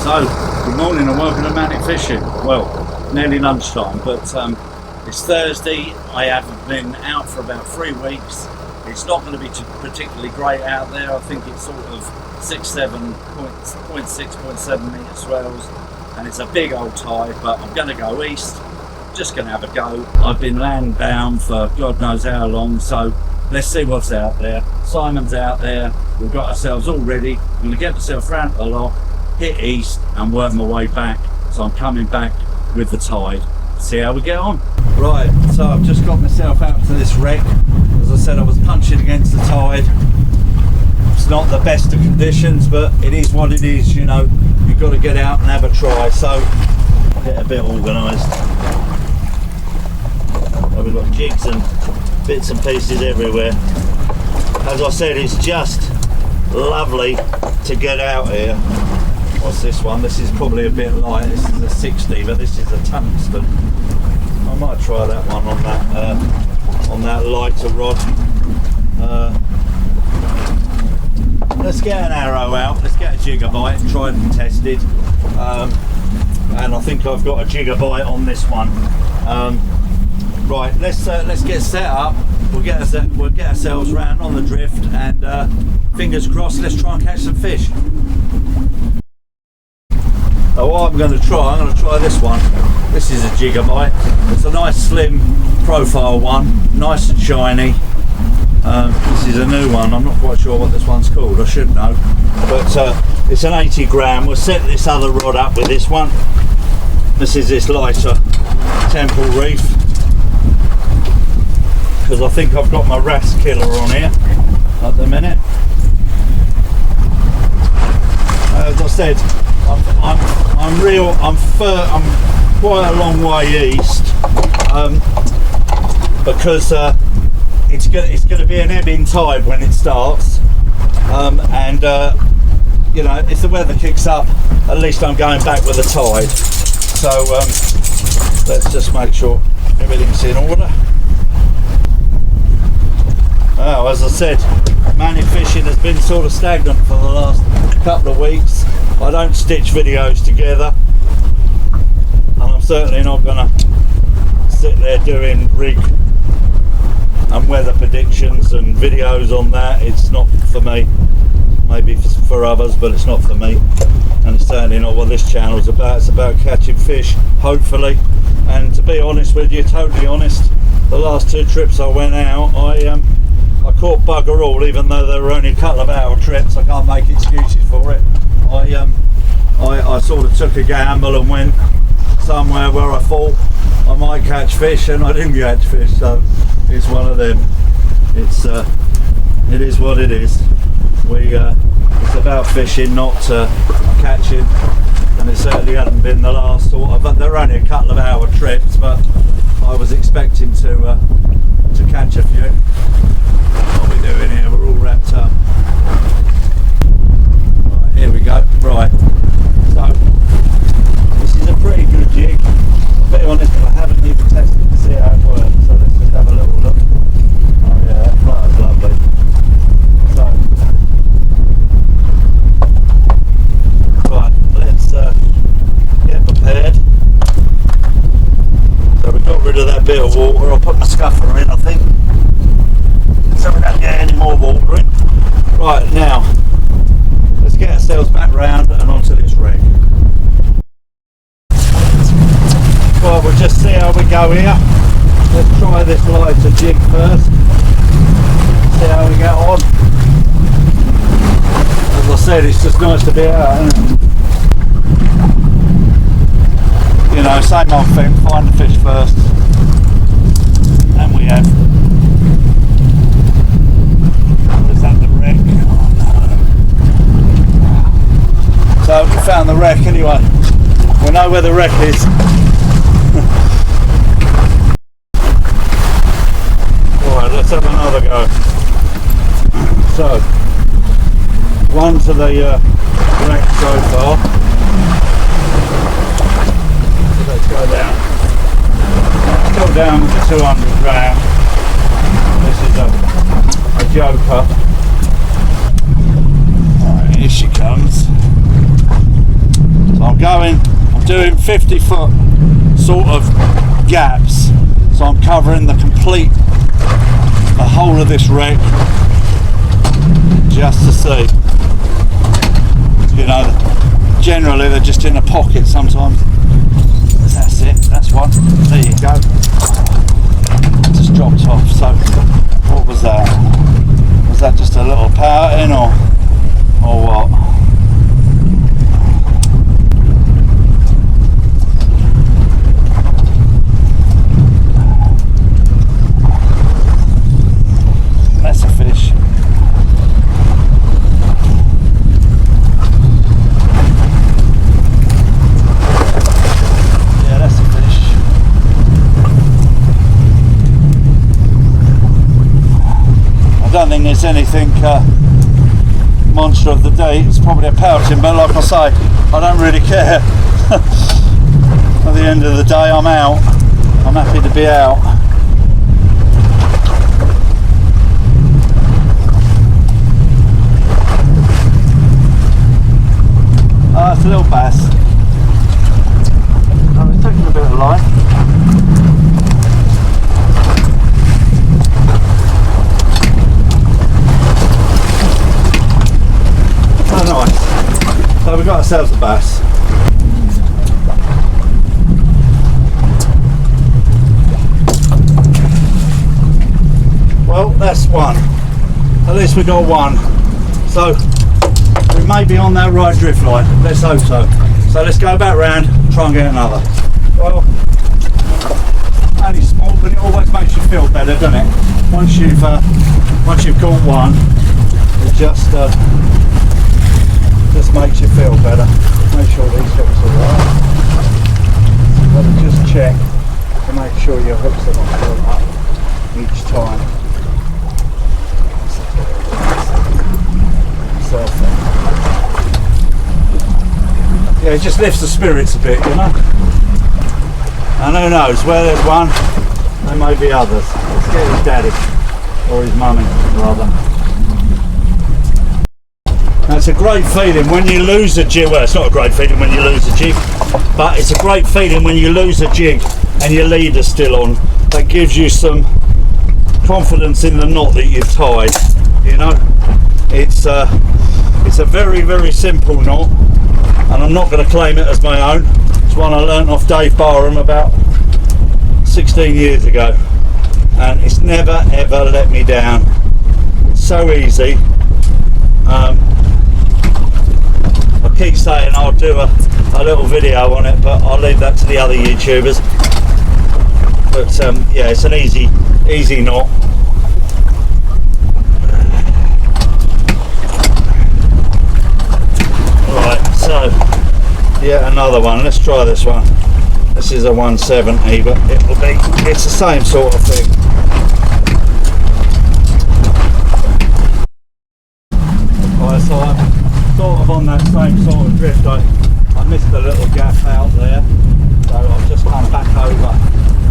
So, good morning and welcome to Manic Fishing. Well, nearly lunchtime, but it's Thursday. I haven't been out for about 3 weeks. It's not going to be particularly great out there. I think it's sort of 0.7 metre swells, and it's a big old tide, but I'm going to go east. Just going to have a go. I've been land bound for God knows how long, so let's see what's out there. Simon's out there. We've got ourselves all ready. I'm going to get myself round the lock, hit east and work my way back. So I'm coming back with the tide. See how we get on. Right, so I've just got myself out to this wreck. As I said, I was punching against the tide. It's not the best of conditions, but it is what it is, you know. You've got to get out and have a try. So get a bit organised. So we've got jigs and bits and pieces everywhere. As I said, it's just lovely to get out here. What's this one? This is probably a bit light. This is a 60, but this is a tungsten. I might try that one on that lighter rod. Let's get an arrow out. Let's get a jigger bite, tried and tested. And I think I've got a jigger bite on this one. Right, let's get set up. We'll get ourselves round on the drift, and fingers crossed. Let's try and catch some fish. So what I'm going to try this one. This is a jigger bite. It's a nice slim profile one, nice and shiny. This is a new one. I'm not quite sure what this one's called. I should know, but it's an 80 gram. We'll set this other rod up with this one. This is this lighter Temple Reef, because I think I've got my wrasse killer on here at the minute. As I said, I'm quite a long way east, because it's going to be an ebbing tide when it starts, and you know, if the weather kicks up, at least I'm going back with the tide. So let's just make sure everything's in order. Well, as I said, Manic Fishing has been sort of stagnant for the last couple of weeks. I don't stitch videos together, and I'm certainly not going to sit there doing rig and weather predictions and videos on that. It's not for me. Maybe for others, but it's not for me, and it's certainly not what this channel's about. It's about catching fish, hopefully. And to be honest with you, totally honest, the last 2 trips I went out, I caught bugger all, even though they were only a couple of hour trips. I can't make excuses for it. I sort of took a gamble and went somewhere where I thought I might catch fish, and I didn't catch fish. So it's one of them. It is what it is. It's about fishing, not catching, and it certainly hasn't been the last sort of. But they're only a couple of hour trips, but I was expecting to catch a few. What are we doing here? We're all wrapped up. Right, here we go. Right, so this is a pretty good jig. I'll be honest, I haven't even tested to see how it works, so let's just have a little look. Oh yeah, that flutter's lovely. So, right, let's get prepared. So we got rid of that bit of water. I'll put my scuffer in, I think, so we don't get any more water in. Right, now let's get ourselves back round and onto this wreck. Well, we'll just see how we go here. Let's try this lighter jig first. See how we get on. As I said, it's just nice to be out, isn't it? You know, same old thing, find the fish first. And we have. Is that the wreck? Oh, no. So we found the wreck anyway. We know where the wreck is. Alright, let's have another go. So, one to the wreck so far. So let's go down. Let's go down with the 200 gram. This is a joker. Alright, here she comes. So doing 50-foot sort of gaps, so I'm covering the whole of this wreck just to see. You know, generally they're just in a pocket sometimes. That's it, that's one. There you go. Just dropped off. So what was that? Was that just a little pouting or what? That's a fish. Yeah, that's a fish. I don't think there's anything monster of the day. It's probably a pouting, but like I say, I don't really care. At the end of the day, I'm out. I'm happy to be out. Oh, it's a little bass. Oh, it's taking a bit of line. Oh, nice. So we've got ourselves a bass. Well, that's one. At least we got one. So we may be on that right drift line. Let's hope so. So let's go back round, try and get another. Well, only small, but it always makes you feel better, doesn't it? Once you've caught one, it just makes you feel better. Make sure these hooks are right. You've got to just check to make sure your hooks are not filled up each time. Yeah, it just lifts the spirits a bit, you know. And who knows, where there's one, there may be others. Let's get his daddy, or his mummy, rather. Now, it's a great feeling when you lose a jig. Well, it's not a great feeling when you lose a jig, but it's a great feeling when you lose a jig and your leader's still on. That gives you some confidence in the knot that you've tied, you know. It's a very, very simple knot, and I'm not going to claim it as my own. It's one I learnt off Dave Barham about 16 years ago, and it's never ever let me down. It's so easy. I keep saying I'll do a little video on it, but I'll leave that to the other YouTubers. But yeah, it's an easy knot. So, yeah, another one. Let's try this one. This is a 170, but it's the same sort of thing. Right, so I'm sort of on that same sort of drift. I missed a little gap out there, so I've just come back over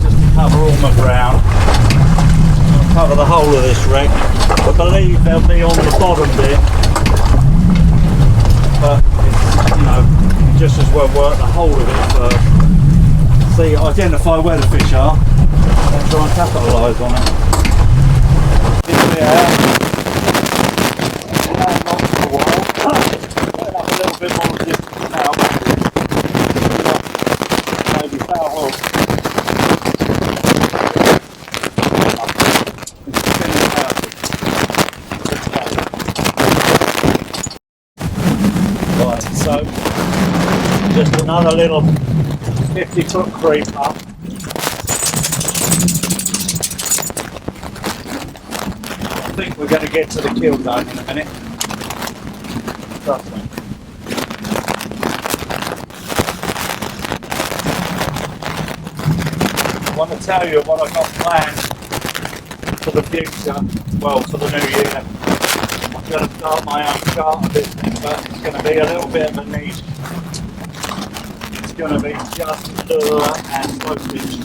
just to cover all my ground. I'll cover the whole of this wreck. I believe they'll be on the bottom bit, but you know, just as well work the whole of it first. See, identify where the fish are and try and capitalise on it. Not for a while. Putting up a little bit more distance now. Maybe foul hook. Right, so just another little 50-foot creep up. I think we're going to get to the kill zone in a minute. Trust me. I want to tell you what I've got planned for the future, well, for the new year. I'm going to start my own charter business, but it's going to be a little bit of a niche. It's going to be just lure and postage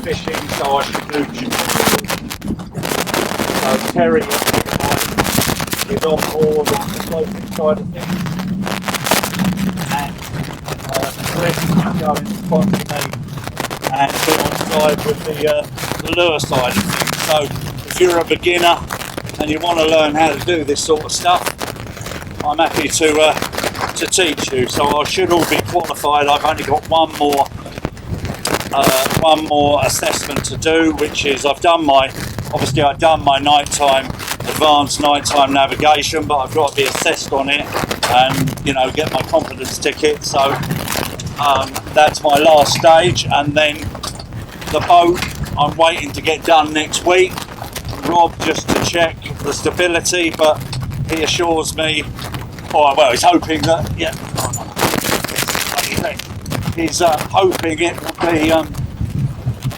fishing, so I should do so Terry is on board on the floating side of things, and Chris going to spot to me and be on side with the lure side of things. So if you're a beginner and you want to learn how to do this sort of stuff, I'm happy to teach you. So I should all be qualified. I've only got one more assessment to do, which is I've done my nighttime advanced nighttime navigation, but I've got to be assessed on it and, you know, get my competence ticket. So that's my last stage, and then the boat I'm waiting to get done next week. Rob just to check the stability, but he assures me, he's hoping that, he's hoping it will be,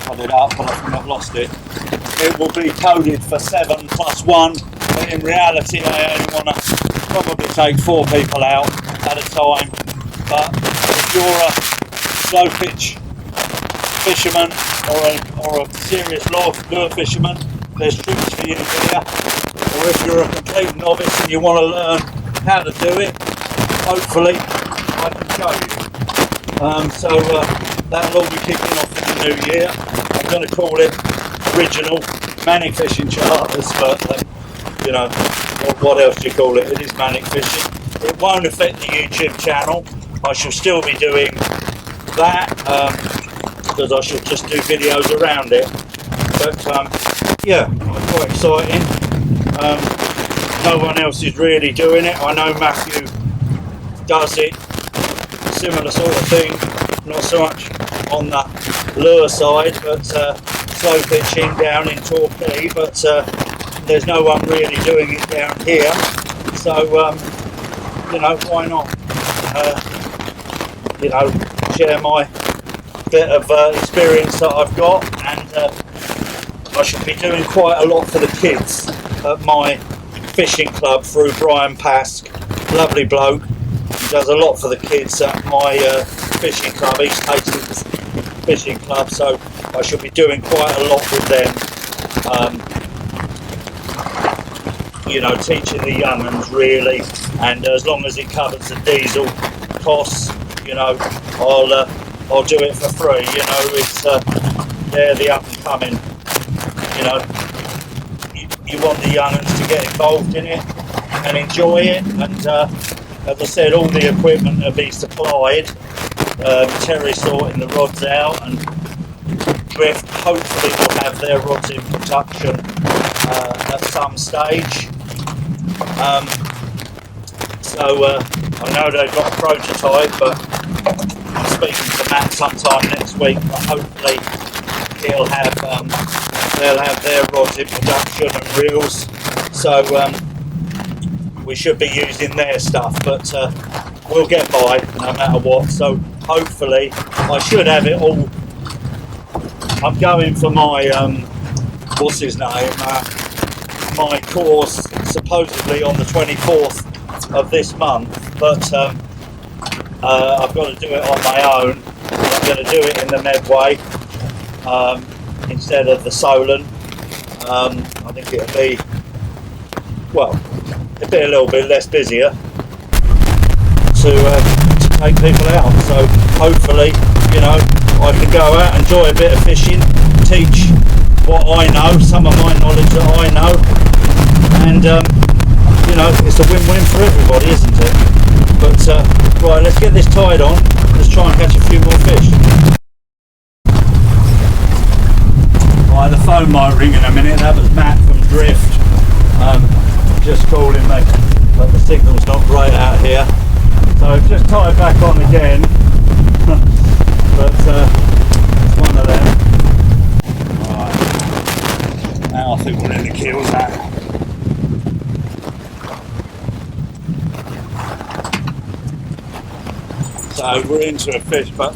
got it up, but I think I've lost it. It will be coded for 7 + 1, but in reality I only want to probably take 4 people out at a time. But if you're a slow pitch fisherman or a serious lure fisherman, there's tricks for you here. Or if you're a complete novice and you want to learn how to do it, hopefully I can show you. That'll all be kicking off in the new year. I'm going to call it original Manic Fishing Charters, but you know, what else do you call it? It is Manic Fishing. It won't affect the YouTube channel. I shall still be doing that because I shall just do videos around it. But quite exciting. No one else is really doing it. I know Matthew does it, similar sort of thing, not so much on the lure side, but slow pitching down in Torquay, but there's no one really doing it down here. So you know, why not you know, share my bit of experience that I've got, and I should be doing quite a lot for the kids at my fishing club through Brian Pask, lovely bloke. He does a lot for the kids at my fishing club, East Hastings Fishing Club, so I should be doing quite a lot with them, you know, teaching the young ones really, and as long as it covers the diesel costs, you know, I'll do it for free. You know, it's they're the up and coming, you know, you want the young ones to get involved in it and enjoy it, and as I said, all the equipment will be supplied. Terry sorting the rods out, and Drift hopefully will have their rods in production at some stage. I know they've got a prototype, but I'm speaking to Matt sometime next week, but hopefully they'll have their rods in production and reels, so we should be using their stuff, but we'll get by no matter what. So hopefully I should have it all. I'm going for my what's his name, my course supposedly on the 24th of this month, but I've got to do it on my own. I'm going to do it in the Medway instead of the Solent. I think it'll be a little bit less busier to take people out, so hopefully, you know, I can go out, enjoy a bit of fishing, teach what I know, some of my knowledge that I know, and you know, it's a win-win for everybody, isn't it? But right, let's get this tied on, let's try and catch a few more fish. Right, the phone might ring in a minute. That was Matt from Drift just calling me, but the signal's not great out here, so just tie it back on again. But it's one of them. Right, now I think we're in the keels now. So we're into a fish, but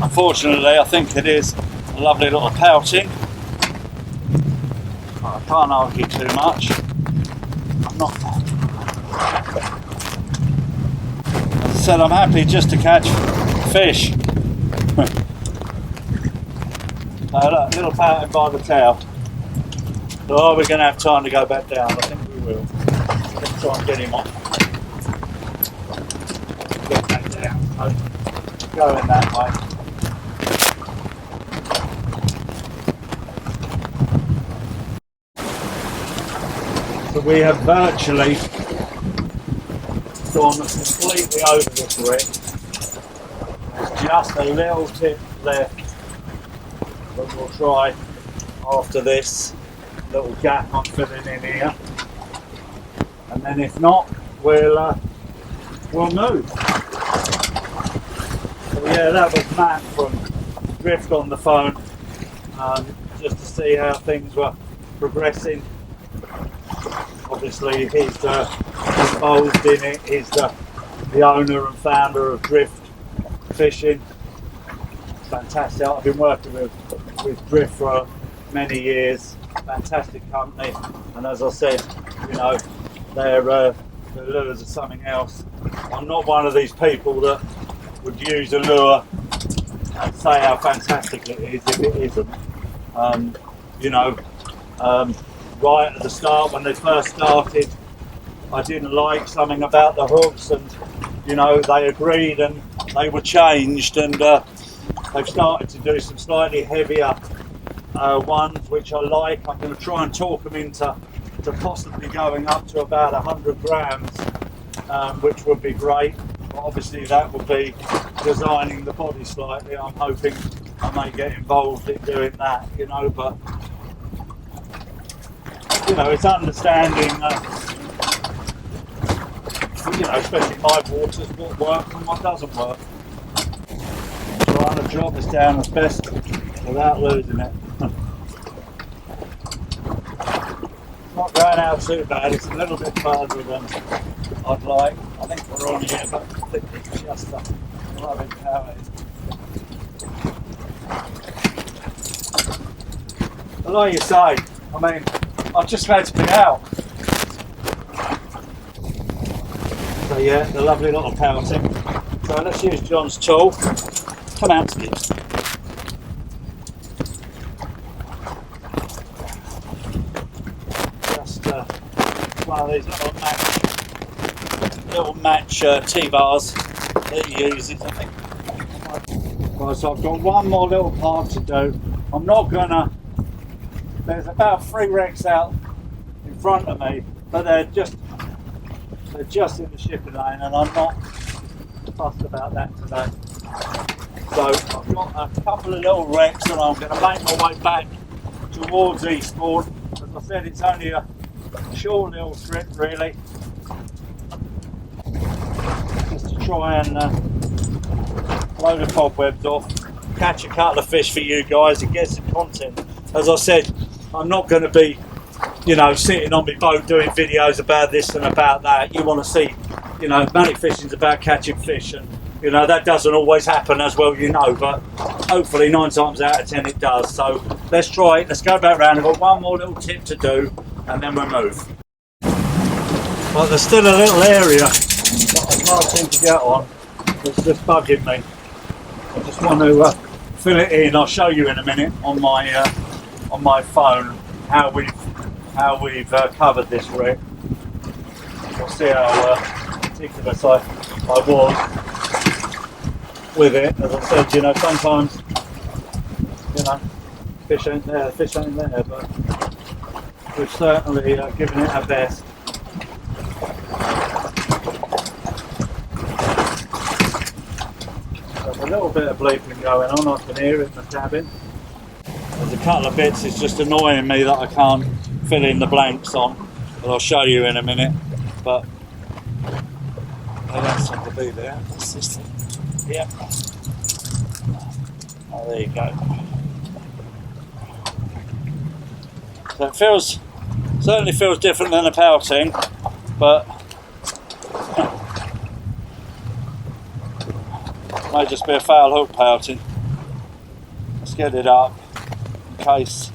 unfortunately I think it is a lovely little pouting. I can't argue too much. I'm not. As I said, I'm happy just to catch fish. Look, little pouting by the tail. Oh, we're going to have time to go back down. I think we will. Let's try and get him off. Get back down. Going that way. we have virtually gone completely over this wreck. There's just a little tip left that we'll try after this little gap I'm filling in here, and then if not, we'll move. So yeah, that was Matt from Drift on the phone, just to see how things were progressing. Obviously he's involved in it, he's the owner and founder of Drift Fishing. It's fantastic. I've been working with Drift for many years. Fantastic company, and as I said, you know, their lures are something else. I'm not one of these people that would use a lure and say how fantastic it is if it isn't. You know, right at the start when they first started, I didn't like something about the hooks, and you know, they agreed and they were changed, and they've started to do some slightly heavier ones, which I like. I'm going to try and talk them into possibly going up to about 100 grams, which would be great. But obviously that would be designing the body slightly. I'm hoping I may get involved in doing that, you know, but you know, it's understanding, you know, especially in my waters, what works and what doesn't work. Trying to drop this down as best without losing it. Not going out too bad, it's a little bit further than I'd like. I think we're on here, but I think it's just a loving how it is. But like you say, I mean, I'm just glad to be out. So yeah, the lovely little pouting. So let's use John's tool. Come out, Skip. Just one of these little match T-bars that he uses, I think. Right, so I've got one more little part to do. I'm not gonna. There's about 3 wrecks out in front of me, but they're just in the shipping lane, and I'm not fussed about that today. So I've got a couple of little wrecks, and I'm going to make my way back towards Eastbourne. As I said, it's only a short little trip, really, just to try and blow the cobwebs off, catch a couple of fish for you guys and get some content. As I said, I'm not going to be, you know, sitting on my boat doing videos about this and about that. You want to see, you know, Manic Fishing's about catching fish, and you know, that doesn't always happen, as well, you know, but hopefully 9 times out of 10 it does. So let's try it. Let's go back round. I've got one more little tip to do, and then we'll move. But there's still a little area that I can't seem to get on. It's just bugging me. I just want to fill it in. I'll show you in a minute on my phone how we've covered this wreck. We'll see how meticulous I was with it. As I said, you know, sometimes, you know, fish ain't there, but we've certainly given it our best. There's a little bit of bleeping going on, I can hear it in the cabin. There's a couple of bits, it's just annoying me that I can't fill in the blanks on, but I'll show you in a minute. But they don't seem to be there. What's this thing? Yep. Oh, there you go. So it certainly feels different than a pouting, but might just be a foul hook pouting. Let's get it up in case.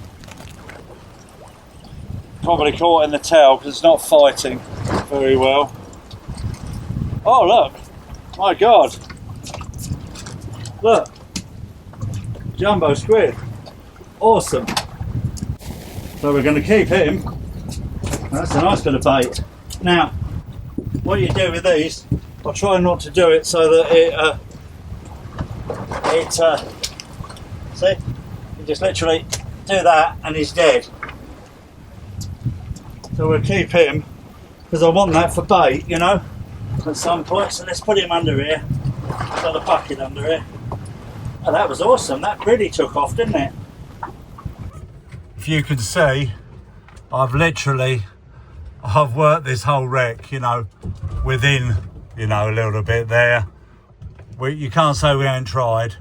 Probably caught in the tail because it's not fighting very well. Oh look, my God, look, jumbo squid, awesome. So we're going to keep him. That's a nice bit of bait. Now, what you do with these, I'll try not to do it so that see, you just literally do that and he's dead. So So we'll keep him, because I want that for bait, you know, at some point. So let's put him under here. Got a bucket under here. Oh, that was awesome. That really took off, didn't it? If you can see, I've worked this whole wreck, you know, within, you know, a little bit there. You can't say we ain't tried.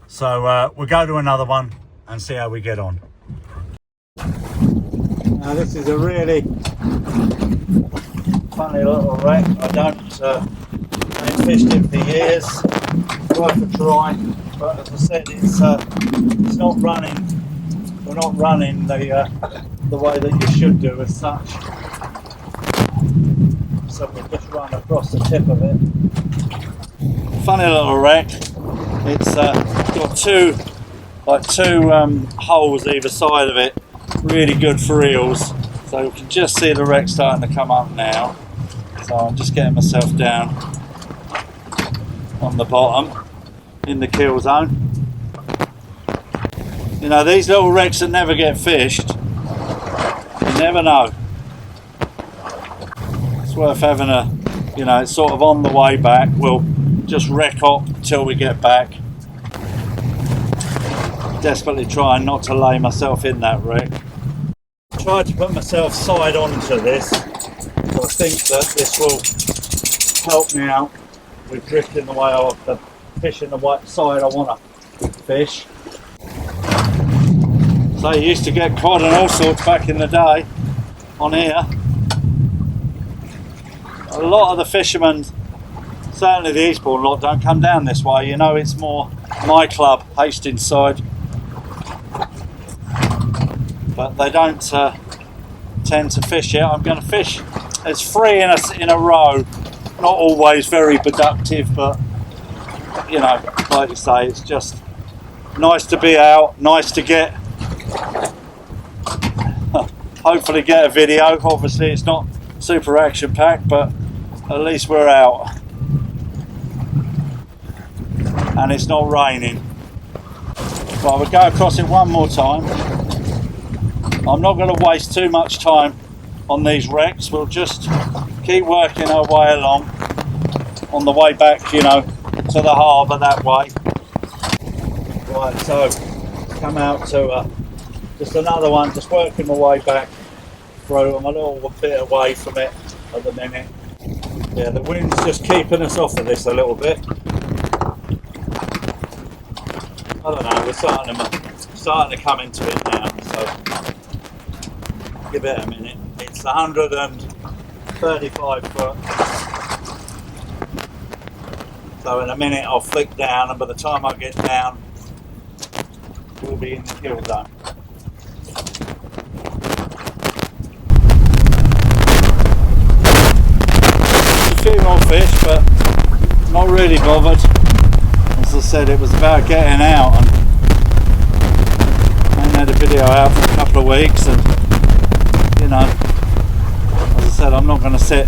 So we'll go to another one and see how we get on. Now this is a really funny little wreck. I ain't fished it for years. Worth a try, but as I said, it's not running. We're not running the way that you should do as such. So we'll just run across the tip of it. Funny little wreck. It's got two holes either side of it. Really good for eels. So you can just see the wreck starting to come up now. So I'm just getting myself down on the bottom in the kill zone. You know, these little wrecks that never get fished, you never know. It's worth having a, you know, it's sort of on the way back. We'll just wreck up till we get back. Desperately trying not to lay myself in that wreck. I tried to put myself side onto this, so I think that this will help me out with drifting the way off the fishing the right side I want to fish. So you used to get cod and all sorts back in the day on here. A lot of the fishermen, certainly the Eastbourne lot, don't come down this way. You know, it's more my club, Hastings side. But they don't tend to fish here. I'm going to fish. There's 3 in a row. Not always very productive, but you know, like you say, it's just nice to be out, nice to get, hopefully get a video. Obviously it's not super action packed, but at least we're out and it's not raining. Right, we'll go across it one more time. I'm not going to waste too much time on these wrecks. We'll just keep working our way along on the way back, you know, to the harbour that way. Right, so come out to just another one, just working my way back through. I'm a little bit away from it at the minute. Yeah, the wind's just keeping us off of this a little bit. I don't know, we're starting to come into it now, so give it a minute. It's 135 foot. So in a minute I'll flick down, and by the time I get down, we'll be in the kill zone. A few more fish, but not really bothered. As I said, it was about getting out, and I ain't had a video out for a couple of weeks, and you know, as I said, I'm not going to sit.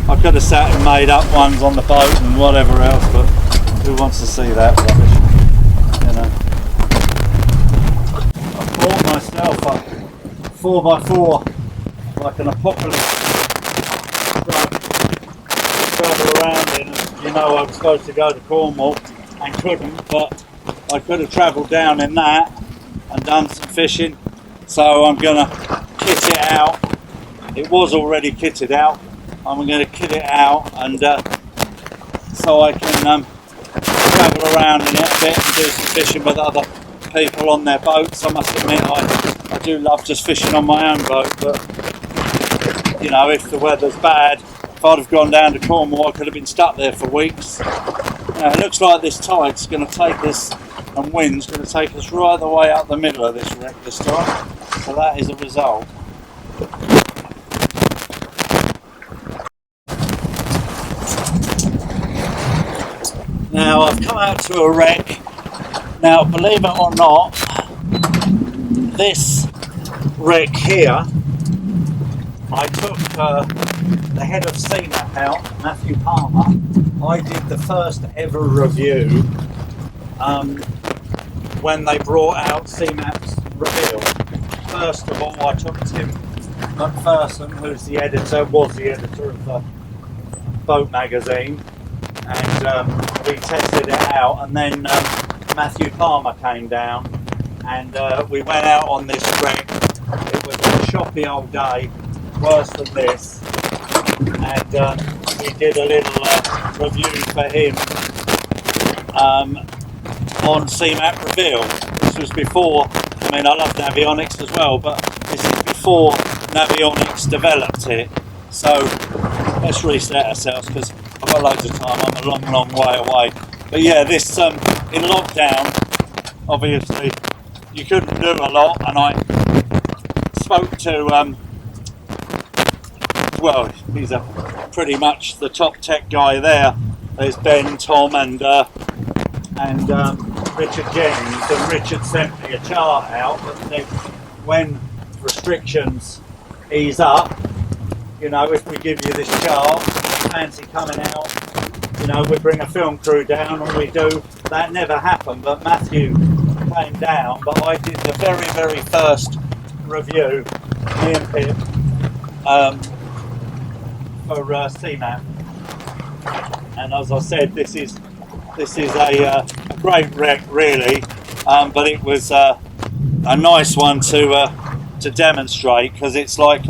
I could have sat and made up ones on the boat and whatever else, but who wants to see that rubbish, you know. I bought myself a 4x4 like an apocalypse travel around in. You know, I was supposed to go to Cornwall and couldn't, but I could have travelled down in that and done some fishing. So I'm going to kit it out. It was already kitted out. I'm going to kit it out, and so I can travel around in it a bit and do some fishing with other people on their boats. I must admit, I do love just fishing on my own boat, but you know, if the weather's bad, if I'd have gone down to Cornwall, I could have been stuck there for weeks. It looks like this tide's going to take us, and wind's going to take us right the way up the middle of this wreck this time. So that is a result. Now I've come out to a wreck. Now believe it or not, this wreck here, I took the head of CMAP out, Matthew Palmer. I did the first ever review when they brought out CMAP's reveal. First of all, I took him McPherson, who's the editor, was the editor of the Boat magazine, and we tested it out, and then Matthew Palmer came down, and we went out on this wreck. It was a choppy old day, worse than this, and we did a little review for him on CMAP Reveal. This was before, I mean, I love Navionics as well, but this is before Navionics developed it. So let's reset ourselves because I've got loads of time. I'm a long way away. But yeah, this in lockdown, obviously you couldn't do a lot, and I spoke to well, he's pretty much the top tech guy there. There's Ben, Tom, and Richard Jennings, and Richard sent me a chart out that said when restrictions ease up, you know, if we give you this chart, fancy coming out, you know, we bring a film crew down and we do. That never happened, but Matthew came down, but I did the very first review, me and Pip, for CMAP, and as I said, this is a great wreck really, but it was a nice one to demonstrate, because it's like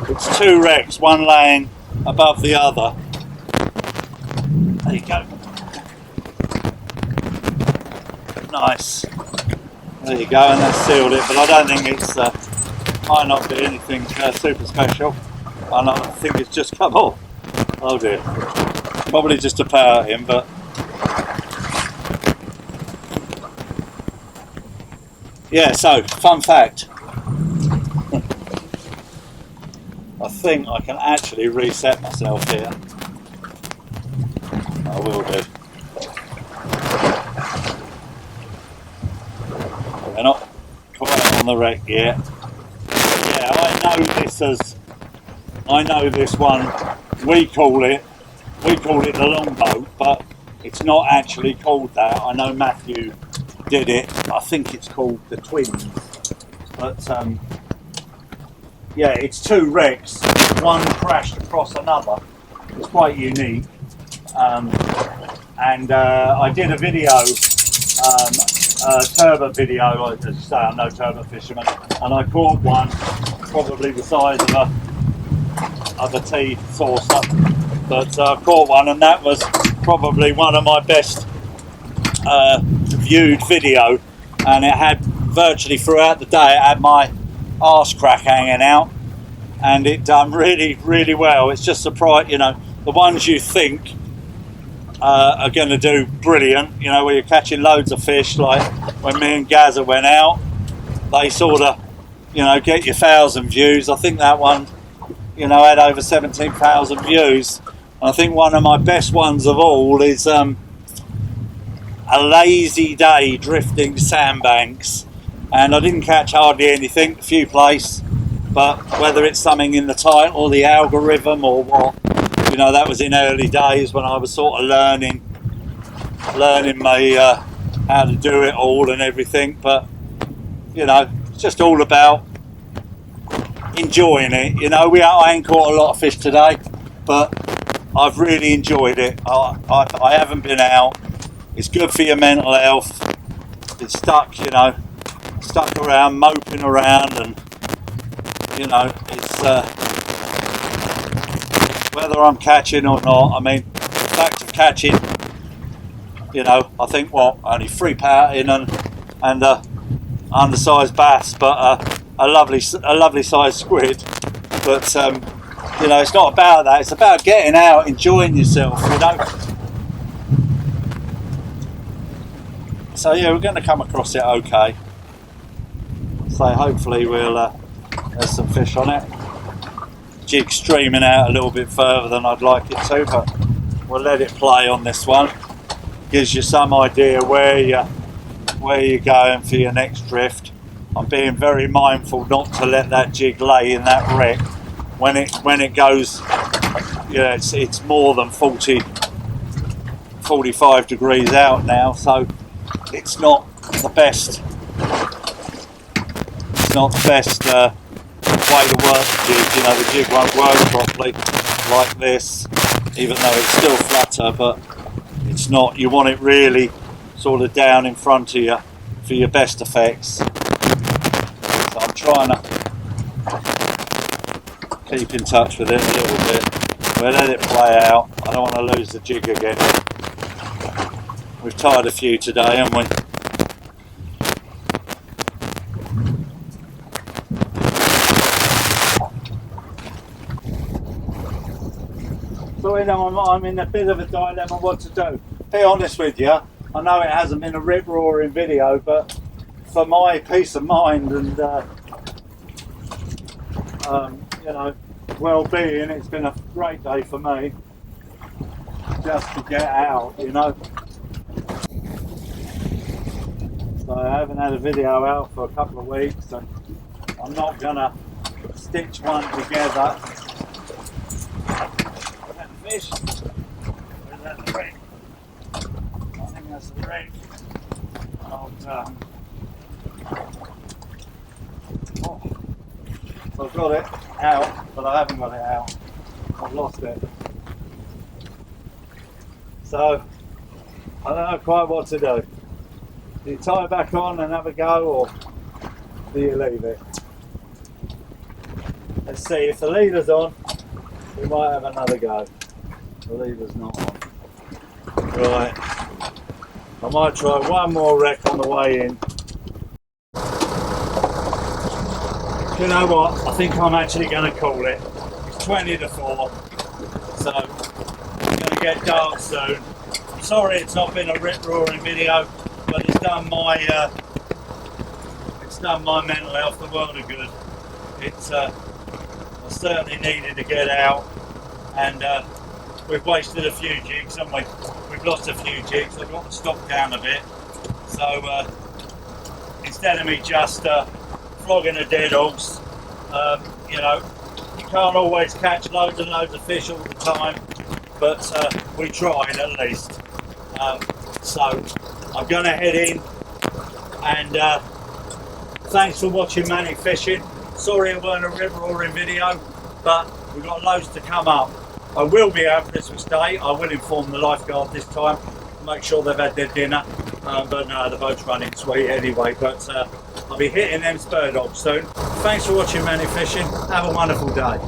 it's two wrecks, one laying above the other. There you go. Nice. There you go, and that's sealed it, but I don't think it's might not be anything super special. And I think it's just come off. Oh dear. Probably just to power him, but yeah, so fun fact. I think I can actually reset myself here. I will do. We're not quite on the wreck yet. Yeah, I know this one, we call it the longboat, but it's not actually called that. I know Matthew did it. I think it's called the Twins. But yeah, it's two wrecks. One crashed across another. It's quite unique. And I did a video, turbo video, as you say, I'm no turbo fisherman, and I caught one probably the size of a tea saucer, but I caught one, and that was probably one of my best viewed video, and it had virtually throughout the day, it had my arse crack hanging out, and it done really well. It's just surprised, you know, the ones you think are going to do brilliant, you know, where you're catching loads of fish, like when me and Gazza went out, they sort of, you know, get your 1,000 views. I think that one, you know, had over 17,000 views. And I think one of my best ones of all is a lazy day drifting sandbanks, and I didn't catch hardly anything, a few place, but whether it's something in the title or the algorithm or what, you know, that was in early days when I was sort of learning my how to do it all and everything. But you know, it's just all about enjoying it. You know, I ain't caught a lot of fish today, but I've really enjoyed it. I haven't been out. It's good for your mental health. It's stuck, you know, around, moping around, and you know, it's whether I'm catching or not. I mean, the fact of catching, you know, I think only 3 pouting and undersized bass, but a lovely sized squid. But you know, it's not about that. It's about getting out, enjoying yourself. You know. So yeah, we're going to come across it okay. So hopefully there's some fish on it. Jig streaming out a little bit further than I'd like it to, but we'll let it play on this one. Gives you some idea where you're going for your next drift. I'm being very mindful not to let that jig lay in that wreck when it goes. You know, it's more than 45 degrees out now, so it's not the best. It's not the best way to work the jig. You know, the jig won't work properly like this, even though it's still flutter, but it's not. You want it really sort of down in front of you for your best effects. So I'm trying to keep in touch with it a little bit. We'll let it play out. I don't want to lose the jig again. We've tied a few today, haven't we? So you know, I'm in a bit of a dilemma what to do. Be honest with you, I know it hasn't been a rip-roaring video, but for my peace of mind and you know, well-being, it's been a great day for me just to get out, you know. So I haven't had a video out for a couple of weeks, and I'm not gonna stitch one together. Is that the fish? Or is that the rig? I think that's the rig. Oh, so I've got it out, but I haven't got it out. I've lost it. So I don't know quite what to do. Do you tie it back on and have a go, or do you leave it? Let's see, if the leader's on, we might have another go. The leader's not on. Right, I might try one more wreck on the way in. You know what, I think I'm actually going to call it. It's 20 to 4, so it's going to get dark soon. I'm sorry it's not been a rip-roaring video, but it's done my mental health the world of good. It's I certainly needed to get out, and we've wasted a few jigs, haven't we? We've lost a few jigs. I've got to stop down a bit. So instead of me just flogging a dead horse, you know, you can't always catch loads and loads of fish all the time, but we tried at least. So I'm going to head in, and thanks for watching Manic Fishing. Sorry it weren't a rip-roaring video, but we've got loads to come up. I will be out Christmas Day. I will inform the lifeguard this time, make sure they've had their dinner, but no, the boat's running sweet anyway. But I'll be hitting them spur dogs soon. Thanks for watching Manic Fishing. Have a wonderful day.